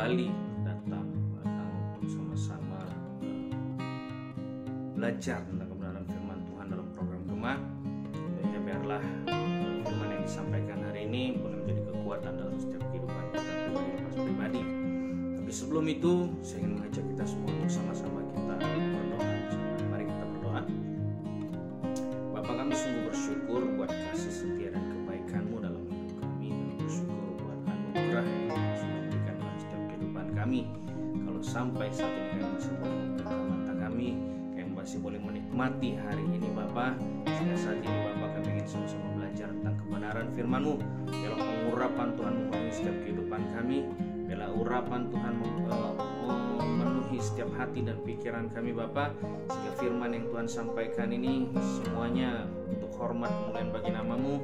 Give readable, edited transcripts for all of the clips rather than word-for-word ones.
kembali datang untuk sama-sama belajar tentang kebenaran firman Tuhan dalam program Gema. Tentunya biarlah firman yang disampaikan hari ini boleh menjadi kekuatan dalam setiap kehidupan kita pribadi. Tapi sebelum itu, saya ingin mengajak kita semua untuk sama-sama kita berdoa. Mari kita berdoa. Bapa, kami sungguh bersyukur buat kasih setia dan kebaikan-Mu dalam hidup kami. Kami bersyukur buat anugerah yang sudah diberikan dalam setiap kehidupan kami. Kalau sampai saat ini kami masih boleh membuka mata kami, kami masih boleh menikmati hari ini Bapa. Sehingga saat ini Bapa, kami ingin sama-sama belajar tentang kebenaran firman-Mu. Biarlah pengurapan Tuhan memenuhi setiap kehidupan kami. Biarlah urapan Tuhan memenuhi setiap hati dan pikiran kami Bapa, sehingga firman yang Tuhan sampaikan ini semuanya untuk hormat kemuliaan bagi nama-Mu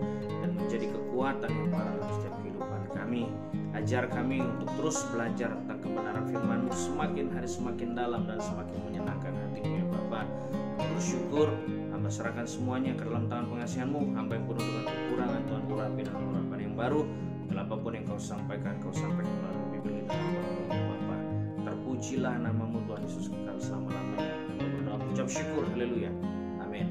dan menjadi kekuatan yang baru dalam setiap kehidupan kami. Ajar kami untuk terus belajar tentang kebenaran firman-Mu, semakin hari semakin dalam dan semakin menyenangkan hati-Mu ya Bapa. Bersyukur, hamba serahkan semuanya ke dalam tangan pengasihan-Mu. Hamba yang penuh dengan kekurangan, Tuhan urapi dengan urapan yang baru. Dan apapun yang Kau sampaikan melalui Bibel dan Bapa. Terpujilah nama-Mu Tuhan Yesus kekal selama-lamanya. Kami berdoa mengucap syukur, haleluya, amin.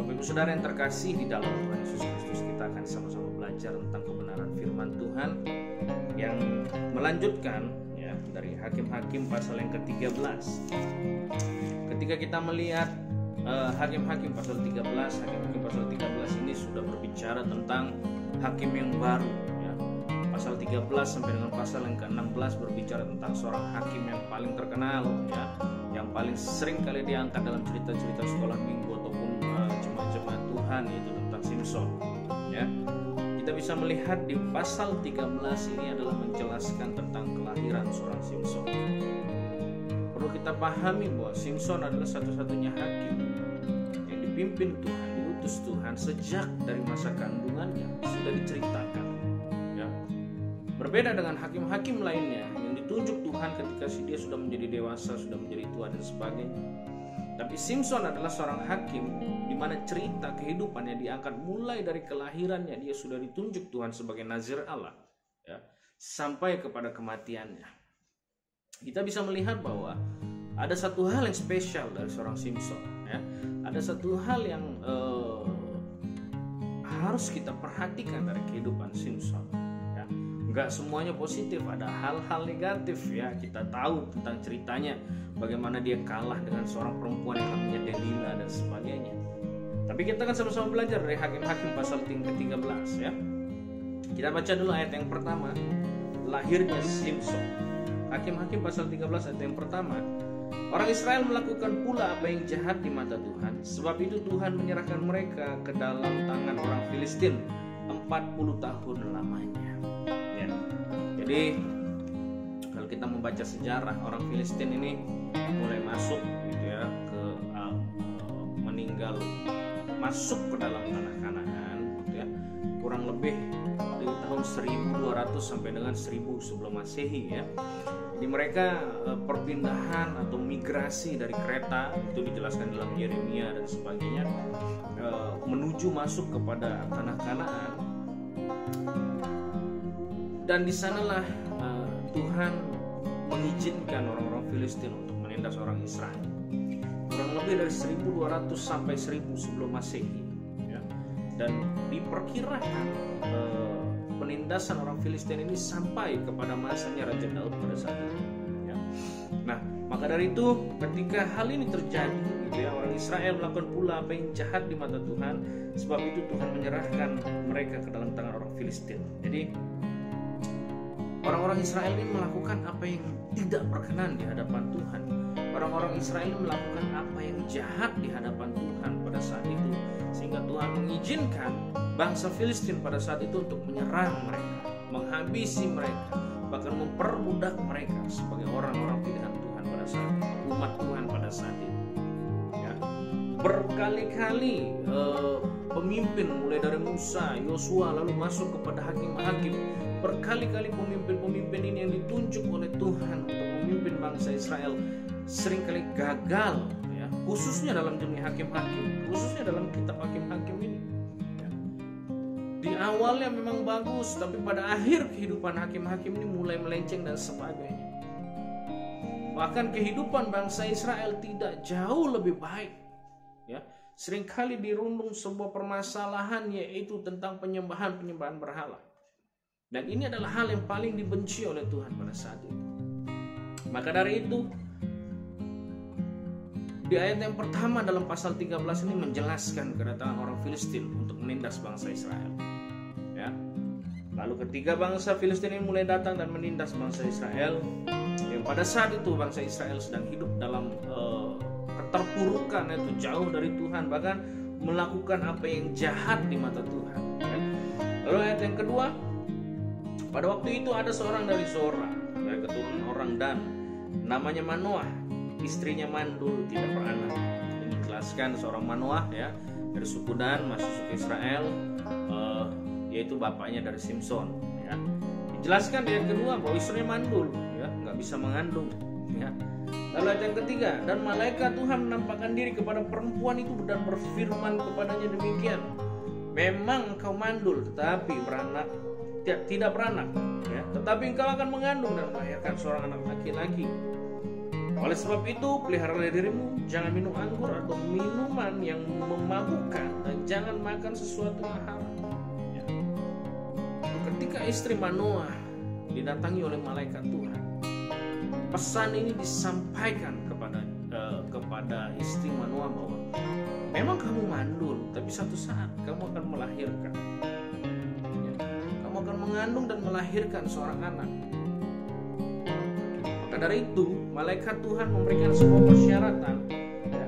Bapak Ibu Saudara yang terkasih di dalam Tuhan Yesus Kristus, kita akan sama-sama belajar tentang kebenaran firman Tuhan yang melanjutkan ya dari Hakim-Hakim pasal yang ke-13. Ketika kita melihat Hakim-Hakim pasal 13, Hakim-Hakim pasal 13 ini sudah berbicara tentang hakim yang baru ya. Pasal 13 sampai dengan pasal yang ke-16 berbicara tentang seorang hakim yang paling terkenal ya, yang paling sering kali diangkat dalam cerita-cerita sekolah minggu ataupun jemaat-jemaat Tuhan, yaitu tentang Simson ya. Kita bisa melihat di pasal 13 ini adalah menjelaskan tentang kelahiran seorang Simson. Perlu kita pahami bahwa Simson adalah satu-satunya hakim yang dipimpin Tuhan, diutus Tuhan sejak dari masa kandungannya sudah diceritakan ya. Berbeda dengan hakim-hakim lainnya yang ditunjuk Tuhan ketika dia sudah menjadi dewasa, sudah menjadi tua dan sebagainya. Tapi Simson adalah seorang hakim di mana cerita kehidupannya diangkat mulai dari kelahirannya, dia sudah ditunjuk Tuhan sebagai nazir Allah ya, sampai kepada kematiannya. Kita bisa melihat bahwa ada satu hal yang spesial dari seorang Simson ya. Ada satu hal yang harus kita perhatikan dari kehidupan Simson ya. Enggak semuanya positif, ada hal-hal negatif ya. Kita tahu tentang ceritanya, bagaimana dia kalah dengan seorang perempuan yang namanya Delila dan sebagainya. Tapi kita akan sama-sama belajar dari Hakim-Hakim pasal ke-13 ya. Kita baca dulu ayat yang pertama, lahirnya Simson. Hakim-Hakim pasal 13 ayat yang pertama. Orang Israel melakukan pula apa yang jahat di mata Tuhan. Sebab itu Tuhan menyerahkan mereka ke dalam tangan orang Filistin 40 tahun lamanya ya. Jadi kalau kita membaca sejarah, orang Filistin ini mulai masuk gitu ya, ke meninggal masuk ke dalam tanah Kanaan gitu ya, kurang lebih dari tahun 1200 sampai dengan 1000 sebelum Masehi ya. Jadi mereka perpindahan atau migrasi dari kereta, itu dijelaskan dalam Yeremia dan sebagainya, menuju masuk kepada tanah Kanaan. Dan di sanalah Tuhan mengizinkan orang-orang Filistin untuk menindas orang Israel. Kurang lebih dari 1200 sampai 1000 sebelum Masehi ya. Dan diperkirakan penindasan orang Filistin ini sampai kepada masanya Raja Daud pada saat itu ya. Nah, maka dari itu ketika hal ini terjadi gitu ya, orang Israel melakukan pula apa yang jahat di mata Tuhan. Sebab itu Tuhan menyerahkan mereka ke dalam tangan orang Filistin. Jadi orang-orang Israel ini melakukan apa yang tidak berkenan di hadapan Tuhan. Orang-orang Israel melakukan apa yang jahat di hadapan Tuhan pada saat itu, sehingga Tuhan mengizinkan bangsa Filistin pada saat itu untuk menyerang mereka, menghabisi mereka, bahkan memperbudak mereka sebagai orang-orang pilihan Tuhan pada saat itu, umat Tuhan pada saat itu ya. Berkali-kali pemimpin mulai dari Musa, Yosua, lalu masuk kepada hakim-hakim. Berkali-kali pemimpin-pemimpin ini yang ditunjuk oleh Tuhan untuk memimpin bangsa Israel seringkali gagal ya, khususnya dalam dunia hakim-hakim, khususnya dalam kitab hakim-hakim ini ya. Di awalnya memang bagus, tapi pada akhir kehidupan hakim-hakim ini mulai melenceng dan sebagainya. Bahkan kehidupan bangsa Israel tidak jauh lebih baik. Ya, seringkali dirundung sebuah permasalahan, yaitu tentang penyembahan berhala. Dan ini adalah hal yang paling dibenci oleh Tuhan pada saat itu. Maka dari itu, di ayat yang pertama dalam pasal 13 ini menjelaskan kedatangan orang Filistin untuk menindas bangsa Israel. Ya. Lalu ketika bangsa Filistin ini mulai datang dan menindas bangsa Israel, yang pada saat itu bangsa Israel sedang hidup dalam keterpurukan, yaitu jauh dari Tuhan, bahkan melakukan apa yang jahat di mata Tuhan. Ya. Lalu ayat yang kedua, pada waktu itu ada seorang dari Zora, dari keturunan orang Dan, namanya Manoah. Istrinya mandul, tidak beranak. Ini menjelaskan seorang Manoah, ya, dari suku Dan masuk suku Israel, yaitu bapaknya dari Simson. Ya. Dijelaskan di ayat kedua bahwa istrinya mandul, ya, nggak bisa mengandung. Ya. Lalu ayat yang ketiga, dan malaikat Tuhan menampakkan diri kepada perempuan itu dan berfirman kepadanya demikian, memang engkau mandul, tetapi beranak tidak beranak, ya, tetapi engkau akan mengandung dan melahirkan seorang anak laki-laki. Oleh sebab itu, peliharalah dirimu, jangan minum anggur atau minuman yang memabukkan, dan jangan makan sesuatu yang haram. Ya. Ketika istri Manoah didatangi oleh malaikat Tuhan, pesan ini disampaikan kepada istri Manoah bahwa memang kamu mandul, tapi satu saat kamu akan melahirkan. Ya. Kamu akan mengandung dan melahirkan seorang anak. Dari itu, malaikat Tuhan memberikan sebuah persyaratan, ya,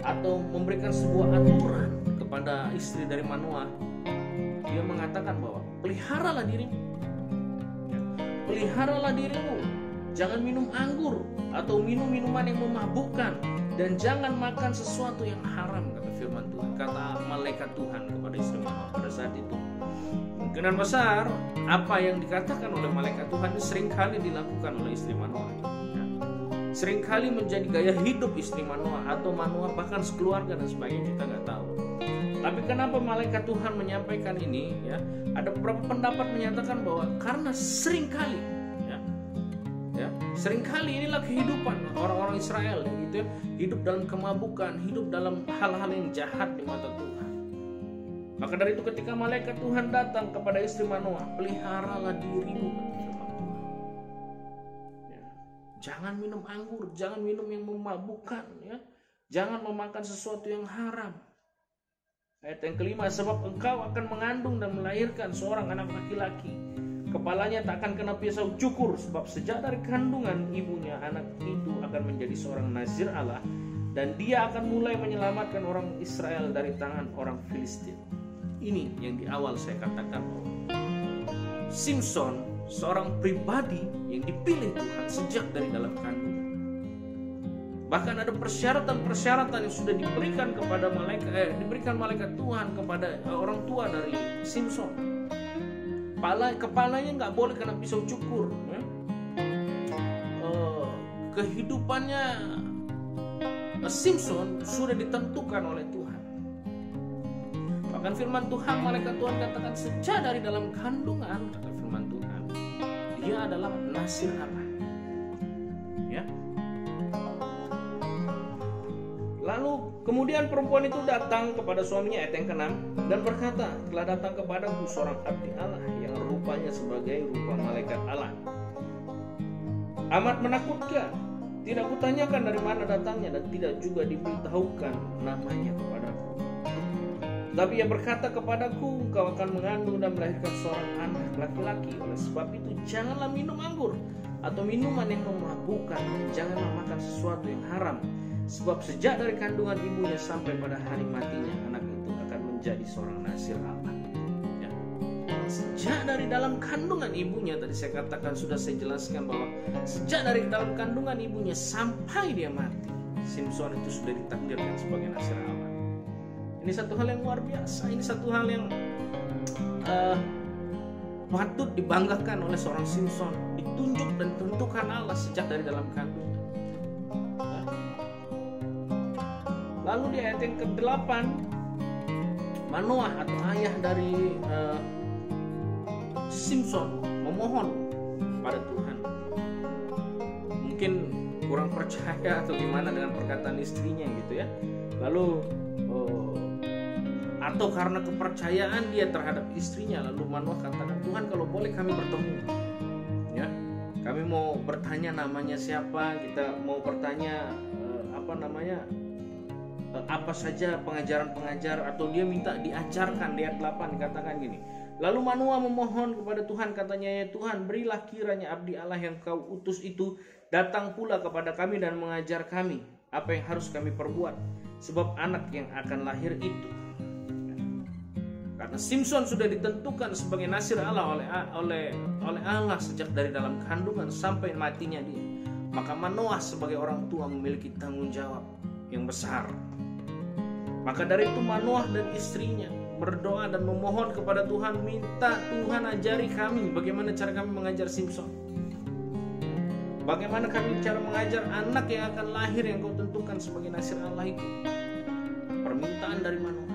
atau memberikan sebuah aturan kepada istri dari Manoah. Dia mengatakan bahwa peliharalah dirimu, ya, peliharalah dirimu, jangan minum anggur atau minum minuman yang memabukkan, dan jangan makan sesuatu yang haram, kata firman Tuhan, kata malaikat Tuhan kepada istri Manoah pada saat itu. Kemungkinan besar apa yang dikatakan oleh malaikat Tuhan itu seringkali dilakukan oleh istri Manoah, ya. Seringkali menjadi gaya hidup istri Manoah atau Manoah bahkan sekeluarga dan sebagainya, kita nggak tahu. Tapi kenapa malaikat Tuhan menyampaikan ini? Ya, ada beberapa pendapat menyatakan bahwa karena seringkali, seringkali inilah kehidupan orang-orang Israel, gitu ya, hidup dalam kemabukan, hidup dalam hal-hal yang jahat di mata Tuhan. Maka dari itu ketika malaikat Tuhan datang kepada istri Manoah, peliharalah dirimu, ya. Jangan minum anggur, jangan minum yang memabukkan, ya. Jangan memakan sesuatu yang haram. Ayat yang kelima, sebab engkau akan mengandung dan melahirkan seorang anak laki-laki. Kepalanya tak akan kena pisau cukur, sebab sejak dari kandungan ibunya anak itu akan menjadi seorang nazir Allah, dan dia akan mulai menyelamatkan orang Israel dari tangan orang Filistin. Ini yang di awal saya katakan, Simson seorang pribadi yang dipilih Tuhan sejak dari dalam kandungan. Bahkan ada persyaratan-persyaratan yang sudah diberikan kepada malaikat Tuhan kepada orang tua dari Simson. Kepalanya nggak boleh kena pisau cukur, ya. Kehidupannya Simson sudah ditentukan oleh Tuhan. Bahkan firman Tuhan, malaikat Tuhan katakan sejak dari dalam kandungan, kata firman Tuhan, dia adalah nazir Allah. Ya. Lalu kemudian perempuan itu datang kepada suaminya, ayat yang ke-6, dan berkata, telah datang kepadaku seorang abdi Allah yang rupanya sebagai rupa malaikat Allah. Amat menakutkan. Tidak kutanyakan dari mana datangnya dan tidak juga diberitahukan namanya kepadaku. Tapi ia berkata kepadaku, engkau akan mengandung dan melahirkan seorang anak laki-laki. Oleh sebab itu janganlah minum anggur atau minuman yang memabukkan, dan janganlah makan sesuatu yang haram. Sebab sejak dari kandungan ibunya sampai pada hari matinya, anak itu akan menjadi seorang nazir Allah. Ya. Sejak dari dalam kandungan ibunya, tadi saya katakan, sudah saya jelaskan bahwa sejak dari dalam kandungan ibunya sampai dia mati, Simson itu sudah ditakdirkan sebagai nazir Allah. Ini satu hal yang luar biasa. Ini satu hal yang patut dibanggakan oleh seorang Simson. Ditunjuk dan ditentukan Allah sejak dari dalam kandungan. Lalu di ayat yang ke-8, Manoah atau ayah dari Simpson memohon pada Tuhan. Mungkin kurang percaya atau gimana dengan perkataan istrinya gitu ya. Lalu atau karena kepercayaan dia terhadap istrinya, lalu Manoah katakan, Tuhan kalau boleh kami bertemu, ya, kami mau bertanya namanya siapa, kita mau bertanya apa saja pengajaran-pengajar, atau dia minta diajarkan. Di ayat 8 dikatakan gini, lalu Manoah memohon kepada Tuhan, katanya, ya Tuhan, berilah kiranya abdi Allah yang kau utus itu datang pula kepada kami dan mengajar kami apa yang harus kami perbuat, sebab anak yang akan lahir itu. Karena Simpson sudah ditentukan sebagai nasir Allah oleh Allah sejak dari dalam kandungan sampai matinya dia, maka Manoah sebagai orang tua memiliki tanggung jawab yang besar. Maka dari itu Manoah dan istrinya berdoa dan memohon kepada Tuhan, minta Tuhan ajari kami bagaimana cara kami mengajar Simpson, bagaimana kami cara mengajar anak yang akan lahir yang kau tentukan sebagai nasir Allah itu. Permintaan dari Manoah.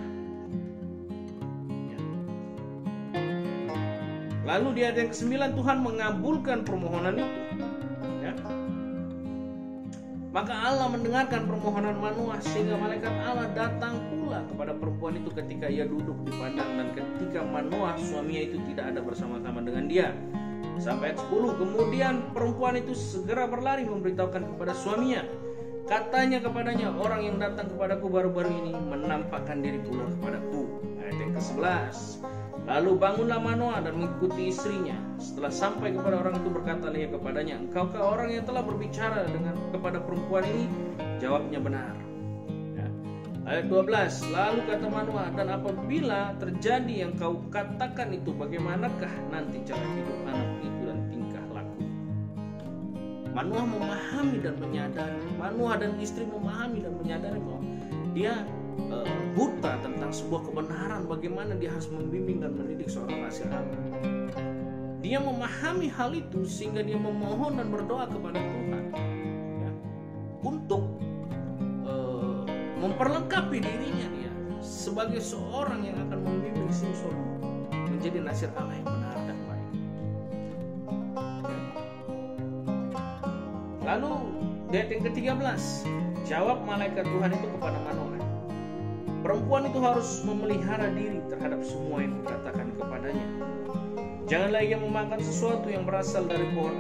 Lalu di ayat yang ke-9 Tuhan mengabulkan permohonan itu, ya. Maka Allah mendengarkan permohonan Manoah, sehingga malaikat Allah datang pula kepada perempuan itu ketika ia duduk di padang, dan ketika Manoah suaminya itu tidak ada bersama-sama dengan dia. Sampai ayat 10, kemudian perempuan itu segera berlari memberitahukan kepada suaminya. Katanya kepadanya, orang yang datang kepadaku baru-baru ini menampakkan diri pula kepadaku. Ayat yang ke-11, lalu bangunlah Manoah dan mengikuti istrinya. Setelah sampai kepada orang itu, berkatalah ia kepadanya, engkaukah orang yang telah berbicara kepada perempuan ini? Jawabnya, benar. Ya. Ayat 12, lalu kata Manoah, dan apabila terjadi yang kau katakan itu, bagaimanakah nanti cara hidup anak itu dan tingkah laku? Manoah memahami dan menyadari, Manoah dan istri memahami dan menyadari bahwa dia buta tentang sebuah kebenaran, bagaimana dia harus membimbing dan mendidik seorang nasir Allah. Dia memahami hal itu sehingga dia memohon dan berdoa kepada Tuhan, ya, untuk memperlengkapi dirinya dia sebagai seorang yang akan membimbing Simpson menjadi nasir Allah yang benar dan baik. Ya. Lalu di ayat yang ke-13, jawab malaikat Tuhan itu kepada Manoah, perempuan itu harus memelihara diri terhadap semua yang dikatakan kepadanya. Janganlah ia memakan sesuatu yang berasal dari pohon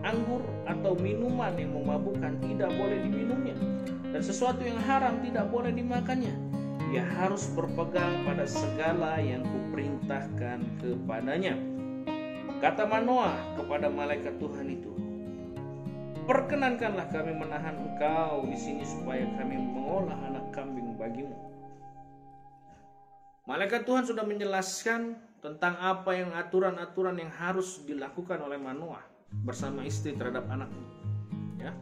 anggur atau minuman yang memabukkan tidak boleh diminumnya, dan sesuatu yang haram tidak boleh dimakannya. Ia harus berpegang pada segala yang kuperintahkan kepadanya. Kata Manoah kepada malaikat Tuhan itu, perkenankanlah kami menahan engkau di sini supaya kami mengolah anak kambing bagimu. Malaikat Tuhan sudah menjelaskan tentang apa yang aturan-aturan yang harus dilakukan oleh Manoah bersama istri terhadap anaknya. Ya.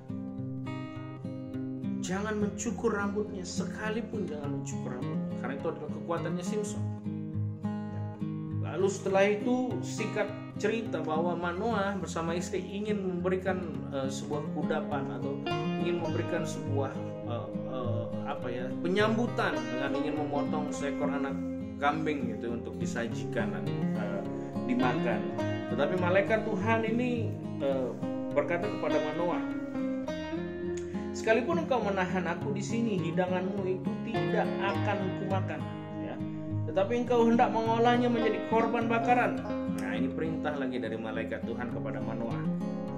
Jangan mencukur rambutnya, sekalipun jangan mencukur rambutnya, karena itu adalah kekuatannya Simpson. Lalu setelah itu singkat cerita bahwa Manoah bersama istri ingin memberikan sebuah kudapan atau ingin memberikan sebuah penyambutan dengan ingin memotong seekor anak kambing gitu untuk disajikan dan dimakan. Tetapi malaikat Tuhan ini berkata kepada Manoah, sekalipun engkau menahan aku di sini, hidanganmu itu tidak akan kumakan, ya. Tetapi engkau hendak mengolahnya menjadi korban bakaran. Nah, ini perintah lagi dari malaikat Tuhan kepada Manoah.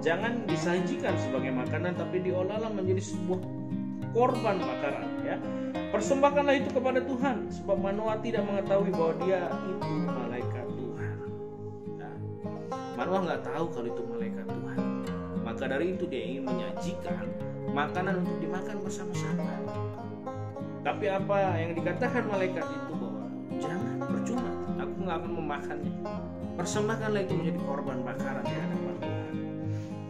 Jangan disajikan sebagai makanan, tapi diolahlah menjadi sebuah korban bakaran, ya. Persembahkanlah itu kepada Tuhan, sebab Manoah tidak mengetahui bahwa dia itu malaikat Tuhan. Nah, Manoah nggak tahu kalau itu malaikat Tuhan. Maka dari itu dia ingin menyajikan makanan untuk dimakan bersama-sama. Tapi apa yang dikatakan malaikat itu bahwa jangan, percuma, aku nggak akan memakannya. Persembahkanlah itu menjadi korban bakaran di hadapan Tuhan.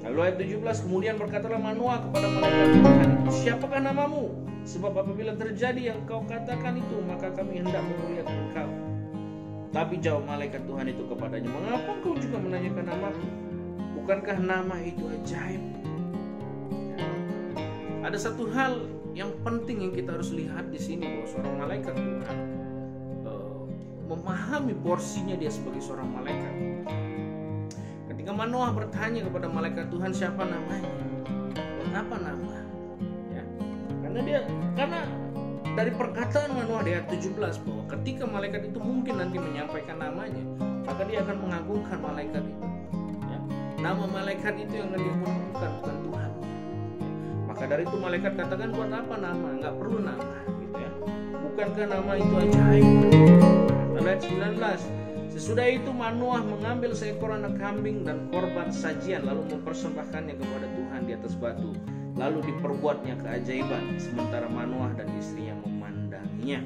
Lalu ayat 17, kemudian berkatalah Manoah kepada malaikat Tuhan, siapakah namamu? Sebab apabila terjadi yang kau katakan itu, maka kami hendak memuliakan engkau. Tapi jawab malaikat Tuhan itu kepadanya, mengapa kau juga menanyakan namaku? Bukankah nama itu ajaib? Ya. Ada satu hal yang penting yang kita harus lihat di sini, bahwa seorang malaikat Tuhan memahami porsinya dia sebagai seorang malaikat. Ketika Manoah bertanya kepada malaikat Tuhan, siapa namanya? Apa nama? Ya. Karena dari perkataan Manoah di ayat 17 bahwa ketika malaikat itu mungkin nanti menyampaikan namanya, maka dia akan mengagungkan malaikat itu. Ya. Nama malaikat itu yang akan diagungkan, bukan Tuhan. Ya. Maka dari itu malaikat katakan, buat apa nama? Nggak perlu nama, gitu ya. Bukankah nama itu ajaib? Ayat 19. Sesudah itu Manoah mengambil seekor anak kambing dan korban sajian, lalu mempersembahkannya kepada Tuhan di atas batu. Lalu diperbuatnya keajaiban, sementara Manoah dan istrinya memandanginya.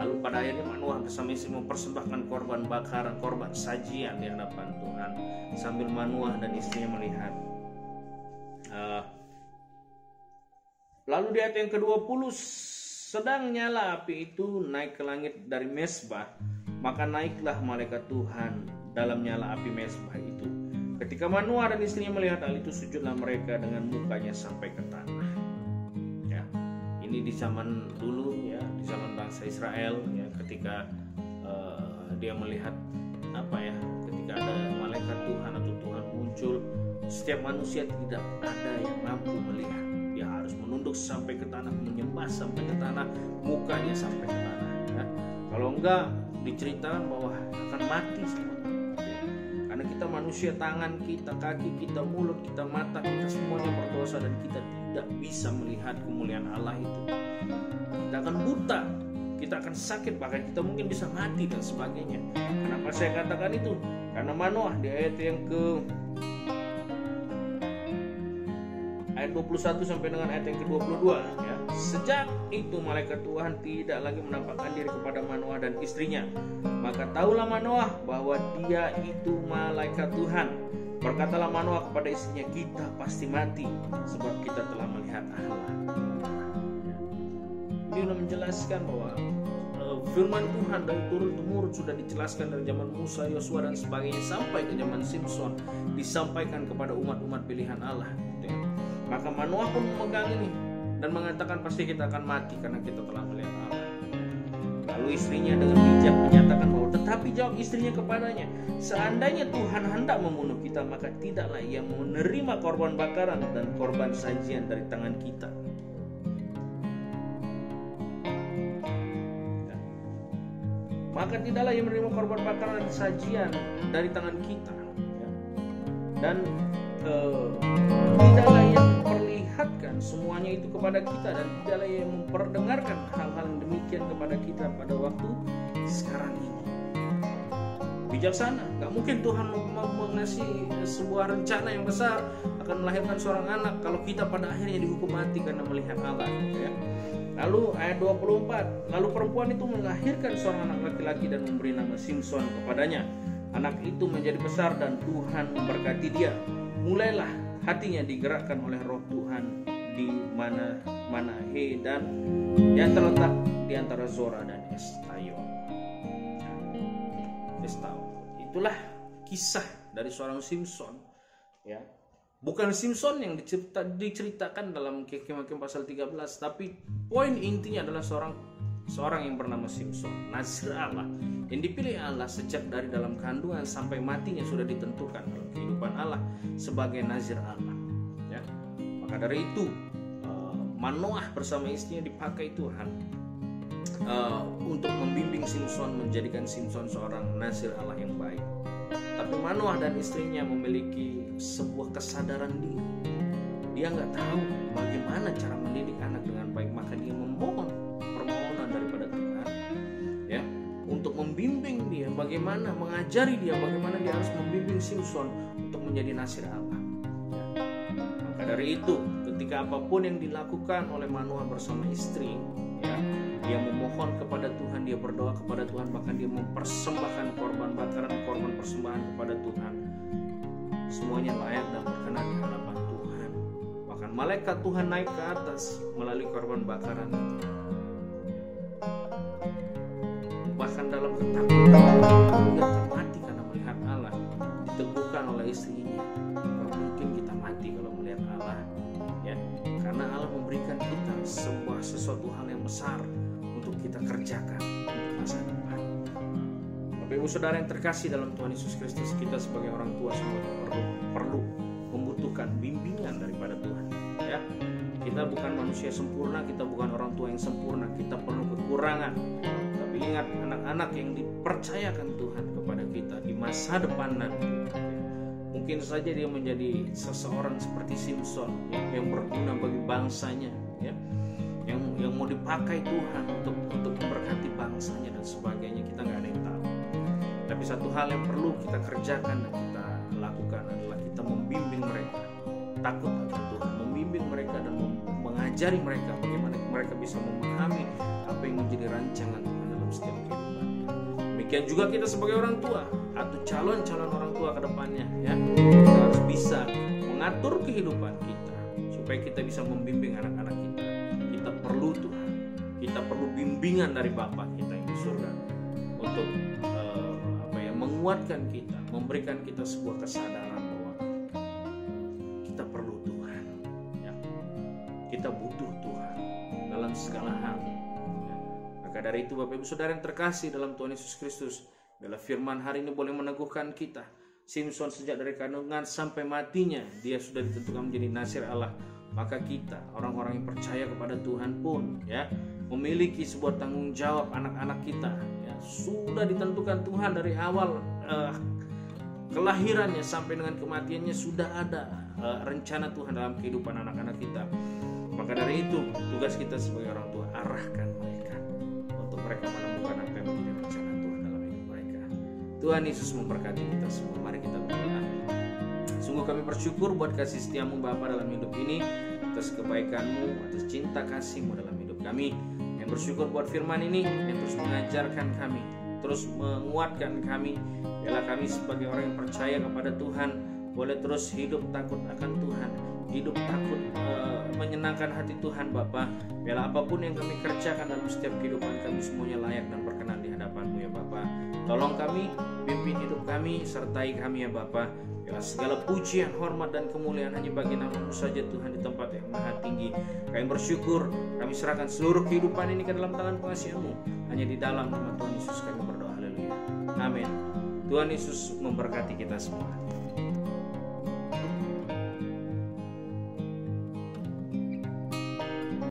Lalu pada akhirnya Manoah bersama istri mempersembahkan korban bakaran, korban sajian di hadapan Tuhan, sambil Manoah dan istrinya melihat. Lalu di ayat yang ke-20, sedang nyala api itu naik ke langit dari mezbah, maka naiklah malaikat Tuhan dalam nyala api mezbah itu. Ketika Manoah dan istrinya melihat hal itu, sujudlah mereka dengan mukanya sampai ke tanah. Ya, ini di zaman dulu, ya, di zaman bangsa Israel, ya, ketika dia melihat ketika ada malaikat Tuhan atau Tuhan muncul, setiap manusia tidak ada yang mampu melihat. Dia harus menunduk sampai ke tanah, menyembah sampai ke tanah, mukanya sampai ke tanah. Ya. Kalau enggak, diceritakan bahwa akan mati semua. Ya. Karena kita manusia, tangan kita, kaki kita, mulut kita, mata kita, semuanya berdosa dan kita tidak bisa melihat kemuliaan Allah itu. Kita akan buta, kita akan sakit, bahkan kita mungkin bisa mati dan sebagainya. Kenapa saya katakan itu? Karena Manoah di ayat yang ayat 21 sampai dengan ayat yang ke-22, ya. Sejak itu malaikat Tuhan tidak lagi menampakkan diri kepada Manoah dan istrinya. Maka tahulah Manoah bahwa dia itu malaikat Tuhan. Berkatalah Manoah kepada istrinya, kita pasti mati sebab kita telah melihat Allah. Ini sudah menjelaskan bahwa firman Tuhan dari turun-temurun sudah dijelaskan dari zaman Musa, Yosua dan sebagainya sampai ke zaman Simpson, disampaikan kepada umat-umat pilihan Allah. Maka Manoah pun memegang ini dan mengatakan pasti kita akan mati karena kita telah melihat Allah. Lalu istrinya dengan bijak menyatakan bahwa, tetapi jawab istrinya kepadanya, seandainya Tuhan hendak membunuh kita, maka tidaklah ia menerima korban bakaran dan korban sajian dari tangan kita. Maka tidaklah ia menerima korban bakaran dan sajian dari tangan kita. Dan tidaklah ia memperlihatkan semuanya itu kepada kita, dan tidaklah ia memperdengarkan hal-hal yang demikian kepada kita pada waktu sekarang ini. Bijaksana, gak mungkin Tuhan mengasih sebuah rencana yang besar akan melahirkan seorang anak kalau kita pada akhirnya dihukum mati karena melihat Allah, ya. Lalu ayat 24, lalu perempuan itu melahirkan seorang anak laki-laki dan memberi nama Simson kepadanya. Anak itu menjadi besar dan Tuhan memberkati dia. Mulailah hatinya digerakkan oleh roh Tuhan di Manahe dan yang terletak di antara Zora dan Estaol. Itulah kisah dari seorang Simson, ya. Bukan Simson yang diceritakan dalam Kekeh-Kekeh pasal 13, tapi poin intinya adalah seorang yang bernama Simson, Nazir Allah, yang dipilih Allah sejak dari dalam kandungan sampai matinya sudah ditentukan dalam kehidupan Allah sebagai Nazir Allah, ya. Maka dari itu Manoah bersama istrinya dipakai Tuhan untuk membimbing Simson, menjadikan Simson seorang Nazir Allah yang baik. Tapi Manoah dan istrinya memiliki sebuah kesadaran diri. Dia nggak tahu bagaimana cara mendidik anak dengan baik, maka dia memohon permohonan daripada Tuhan, ya, untuk membimbing dia, bagaimana mengajari dia, bagaimana dia harus membimbing Simson untuk menjadi Nazir Allah. Ya. Maka dari itu, ketika apapun yang dilakukan oleh Manoah bersama istri, ya, dia memohon kepada Tuhan, dia berdoa kepada Tuhan, bahkan dia mempersembahkan korban bakaran, korban persembahan kepada Tuhan. Semuanya layak dan berkenan di hadapan Tuhan. Bahkan malaikat Tuhan naik ke atas melalui korban bakaran itu. Bahkan dalam ketakutan, dia akan mati karena melihat Allah. Diteguhkan oleh istrinya, bahwa mungkin kita mati kalau melihat Allah, ya, karena Allah memberikan kita sesuatu hal yang besar untuk kita kerjakan, untuk masa depan. Bapak Ibu Saudara yang terkasih dalam Tuhan Yesus Kristus, kita sebagai orang tua semua perlu membutuhkan bimbingan daripada Tuhan. Ya, kita bukan manusia sempurna, kita bukan orang tua yang sempurna, kita perlu kekurangan. Tapi ingat, anak-anak yang dipercayakan Tuhan kepada kita di masa depan nanti, mungkin saja dia menjadi seseorang seperti Simpson yang berguna bagi bangsanya, ya, yang mau dipakai Tuhan untuk memberkati bangsanya dan sebagainya. Kita nggak ada yang tahu. Tapi satu hal yang perlu kita kerjakan dan kita lakukan adalah kita membimbing mereka takut akan Tuhan, membimbing mereka dan mengajari mereka bagaimana mereka bisa memahami apa yang menjadi rancangan Tuhan dalam setiap kehidupan. Demikian juga kita sebagai orang tua atau calon-calon orang tua ke depannya, ya, kita harus bisa mengatur kehidupan kita supaya kita bisa membimbing anak-anak kita. Kita perlu Tuhan, kita perlu bimbingan dari Bapa kita yang di surga untuk menguatkan kita, memberikan kita sebuah kesadaran bahwa kita perlu Tuhan, ya. Kita butuh Tuhan dalam segala hal, ya. Maka dari itu Bapak Ibu Saudara yang terkasih dalam Tuhan Yesus Kristus, bila firman hari ini boleh meneguhkan kita. Simpson sejak dari kandungan sampai matinya dia sudah ditentukan menjadi nasir Allah. Maka kita orang-orang yang percaya kepada Tuhan pun, ya, memiliki sebuah tanggung jawab. Anak-anak kita, ya, sudah ditentukan Tuhan dari awal kelahirannya sampai dengan kematiannya, sudah ada rencana Tuhan dalam kehidupan anak-anak kita. Maka dari itu tugas kita sebagai orang tua, arahkan mereka untuk mereka menemukan apa yang menjadi rencana Tuhan dalam hidup mereka. Tuhan Yesus memberkati kita semua. Mari kita berdoa. Sungguh kami bersyukur buat kasih setiamu Bapa dalam hidup ini, atas kebaikanmu, atas cinta kasihmu dalam hidup kami. Yang bersyukur buat firman ini yang terus mengajarkan kami, terus menguatkan kami. Biarlah kami sebagai orang yang percaya kepada Tuhan boleh terus hidup takut akan Tuhan, hidup takut menyenangkan hati Tuhan Bapa. Biarlah apapun yang kami kerjakan dalam setiap kehidupan kami semuanya layak dan berkenan di hadapan-Mu ya Bapa. Tolong kami, pimpin hidup kami, sertai kami ya Bapa. Biarlah segala pujian, hormat dan kemuliaan hanya bagi nama-Mu saja Tuhan di tempat yang maha tinggi. Kami bersyukur, kami serahkan seluruh kehidupan ini ke dalam tangan pengasihan-Mu. Hanya di dalam nama Tuhan Yesus kami berdoa. Haleluya. Amin. Tuhan Yesus memberkati kita semua.